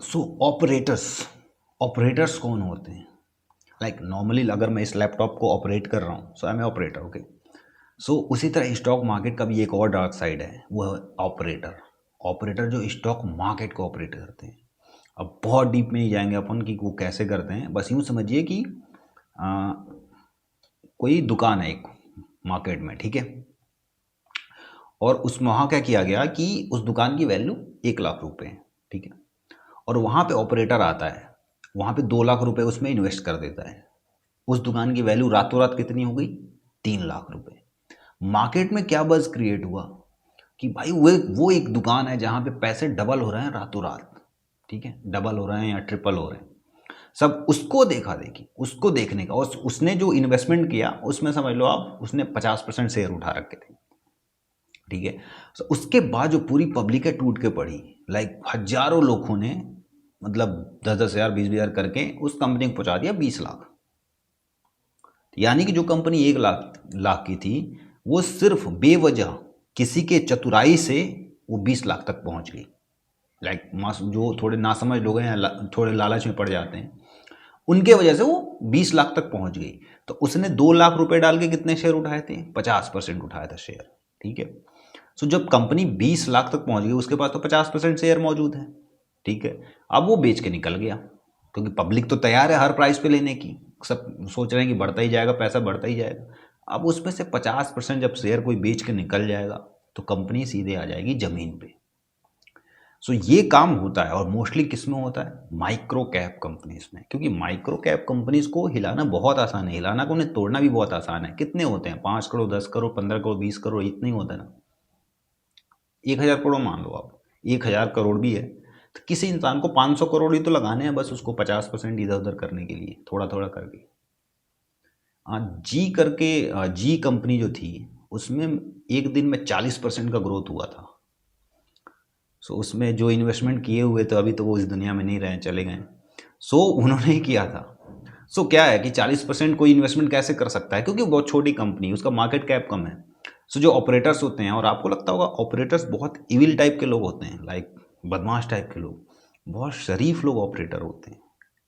सो operators operators कौन होते हैं? लाइक नॉर्मली अगर मैं इस लैपटॉप को ऑपरेट कर रहा हूँ, सो आई एम ऑपरेटर, ओके। सो उसी तरह स्टॉक मार्केट का भी एक और डार्क साइड है, वो है ऑपरेटर। ऑपरेटर जो स्टॉक मार्केट को ऑपरेट करते हैं। अब बहुत डीप में नहीं जाएंगे अपन कि वो कैसे करते हैं, बस यूँ समझिए कि आ, कोई दुकान है एक मार्केट में, ठीक है। और उसमें वहाँ क्या किया गया कि उस दुकान की वैल्यू 1 लाख रुपए है, ठीक है। और वहाँ पे ऑपरेटर आता है, वहाँ पे 2 लाख रुपए उसमें इन्वेस्ट कर देता है। उस दुकान की वैल्यू रातों रात कितनी हो गई? 3 लाख रुपए। मार्केट में क्या बज़ क्रिएट हुआ कि भाई वो एक दुकान है जहाँ पे पैसे डबल हो रहे हैं रातों रात, ठीक है। डबल हो रहे हैं या ट्रिपल हो रहे हैं, सब उसको देखा देखी, उसको देखने का। और उसने जो इन्वेस्टमेंट किया उसमें समझ लो आप, उसने 50% शेयर उठा रखे थे, ठीक है। तो उसके बाद जो पूरी पब्लिक है टूट के पड़ी, लाइक हजारों लोगों ने मतलब 10-10 हज़ार 20-20 हज़ार करके उस कंपनी को पहुंचा दिया 20 लाख। यानी कि जो कंपनी 1 लाख की थी, वो सिर्फ बेवजह किसी के चतुराई से वो 20 लाख तक पहुंच गई। लाइक जो थोड़े नासमझ लोग हैं या थोड़े लालच में पड़ जाते हैं, उनके वजह से वो 20 लाख तक पहुंच गई। तो उसने 2 लाख रुपए डाल के कितने शेयर उठाए थे? 50% उठाया था शेयर, ठीक है। सो जब कंपनी 20 लाख तक पहुंच गई, उसके पास तो 50% शेयर मौजूद है, ठीक है। अब वो बेच के निकल गया, क्योंकि पब्लिक तो तैयार है हर प्राइस पे लेने की, सब सोच रहे हैं कि बढ़ता ही जाएगा, पैसा बढ़ता ही जाएगा। अब उसमें से 50% जब शेयर कोई बेच के निकल जाएगा, तो कंपनी सीधे आ जाएगी जमीन पे। सो ये काम होता है, और मोस्टली किस में होता है? माइक्रो कैप कंपनीज में। क्योंकि माइक्रो कैप कंपनीज को हिलाना बहुत आसान है, हिलाना को उन्हें तोड़ना भी बहुत आसान है। कितने होते हैं? 5 करोड़, 10 करोड़, 15 करोड़, 20 करोड़, इतने ही होता है ना। 1,000 करोड़ मान लो आप, 1,000 करोड़ भी है तो किसी इंसान को 500 करोड़ ही तो लगाने हैं, बस उसको 50% इधर उधर करने के लिए, थोड़ा थोड़ा करके। जी करके, जी कंपनी जो थी, उसमें एक दिन में 40% का ग्रोथ हुआ था। सो उसमें जो इन्वेस्टमेंट किए हुए थे, अभी तो वो इस दुनिया में नहीं रहे, चले गए। सो उन्होंने ही किया था। सो क्या है कि 40% कोई इन्वेस्टमेंट कैसे कर सकता है? क्योंकि बहुत छोटी कंपनी, उसका मार्केट कैप कम है। सो जो ऑपरेटर्स होते हैं, और आपको लगता होगा ऑपरेटर्स बहुत इविल टाइप के लोग होते हैं, लाइक बदमाश टाइप के लोग, बहुत शरीफ लोग ऑपरेटर होते हैं,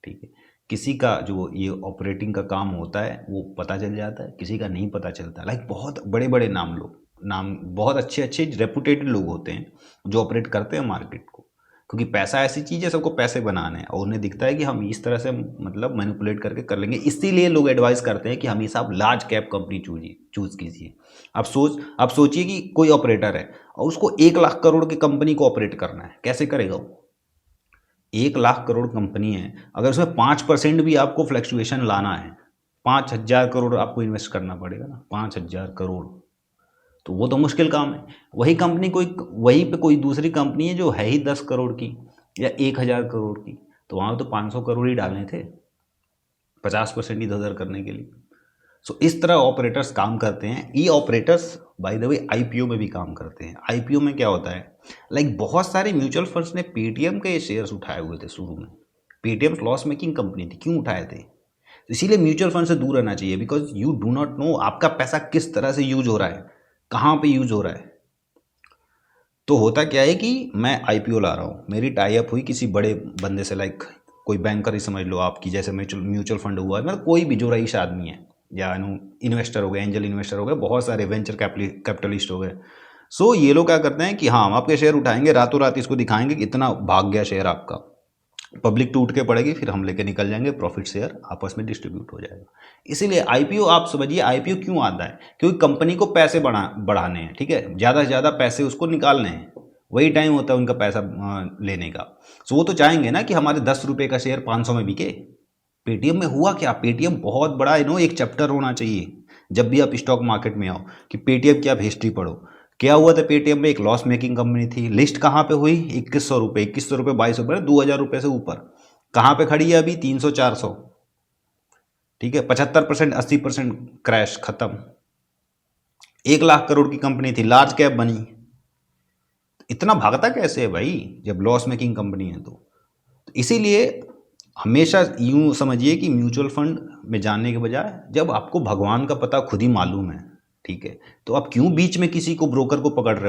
ठीक है। किसी का जो ये ऑपरेटिंग का काम होता है वो पता चल जाता है, किसी का नहीं पता चलता। लाइक बहुत बड़े बड़े नाम बहुत अच्छे अच्छे रेपुटेटेड लोग होते हैं जो ऑपरेट करते हैं मार्केट को। क्योंकि पैसा ऐसी चीज़ है, सबको पैसे बनाने हैं, और उन्हें दिखता है कि हम इस तरह से मतलब मैनिपुलेट करके कर लेंगे। इसीलिए लोग एडवाइस करते हैं कि हमेशा आप लार्ज कैप कंपनी चूज कीजिए। आप सोचिए कि कोई ऑपरेटर है और उसको 1 लाख करोड़ की कंपनी को ऑपरेट करना है, कैसे करेगा वो? 1 लाख करोड़ कंपनी है, अगर उसमें 5% भी आपको फ्लक्चुएशन लाना है, 5,000 करोड़ आपको इन्वेस्ट करना पड़ेगा ना, 5,000 करोड़। तो वो तो मुश्किल काम है। वहीं पे कोई दूसरी कंपनी है जो है ही 10 करोड़ की या 1,000 करोड़ की, तो वहाँ तो 500 करोड़ ही डालने थे 50% इधर उधर करने के लिए। सो इस तरह ऑपरेटर्स काम करते हैं। E operators by the way IPO में भी काम करते हैं। आईपीओ में क्या होता है, लाइक बहुत सारे म्यूचुअल फंड्स ने पेटीएम के शेयर्स उठाए हुए थे शुरू में। पेटीएम लॉस मेकिंग कंपनी थी, क्यों उठाए थे? इसीलिए म्यूचुअल फंड से दूर रहना चाहिए, because you do not know आपका पैसा किस तरह से यूज हो रहा है, कहाँ पे यूज हो रहा है। तो होता क्या है कि मैं आईपीओ ला रहा हूँ, मेरी टाई अप हुई किसी बड़े बंदे से, लाइक कोई बैंकर ही समझ लो आपकी, जैसे म्यूचुअल फंड हुआ, मतलब कोई भी जो रईस आदमी है, या इन्वेस्टर हो गए, एंजल इन्वेस्टर हो गए, बहुत सारे वेंचर कैपिटलिस्ट हो गए। सो ये लोग क्या करते हैं कि हाँ, हम आपके शेयर उठाएंगे, रातों रात इसको दिखाएंगे कि इतना भाग गया शेयर आपका, पब्लिक टूट के पड़ेगी, फिर हम लेके निकल जाएंगे, प्रॉफिट शेयर आपस में डिस्ट्रीब्यूट हो जाएगा। इसीलिए आईपीओ, आप समझिए आईपीओ क्यों आता है, क्योंकि कंपनी को पैसे बढ़ाने हैं, ठीक है, ज़्यादा से ज़्यादा पैसे उसको निकालने हैं, वही टाइम होता है उनका पैसा लेने का। सो वो तो चाहेंगे ना कि हमारे 10 रुपये का शेयर 500 में बिके। पेटीएम में हुआ क्या, पेटीएम बहुत बड़ा एक चैप्टर होना चाहिए जब भी आप स्टॉक मार्केट में आओ, कि पेटीएम की आप हिस्ट्री पढ़ो। क्या हुआ था पेटीएम में? एक लॉस मेकिंग कंपनी थी। लिस्ट कहाँ पे हुई? 2,100 रुपये, 2,200 रुपये, 2,200 रुपये, 2,000 रुपये से ऊपर। कहाँ पे खड़ी है अभी? 300, 400, ठीक है। 75%, 80% क्रैश, खत्म। 1 लाख करोड़ की कंपनी थी, लार्ज कैप बनी। इतना भागता कैसे है भाई, जब लॉस मेकिंग कंपनी है तो इसीलिए हमेशा यूं समझिए कि म्यूचुअल फंड में जानने के बजाय, जब आपको भगवान का पता खुद ही मालूम है, ठीक है, तो आप क्यों बीच में किसी को, ब्रोकर को पकड़ रहे हो?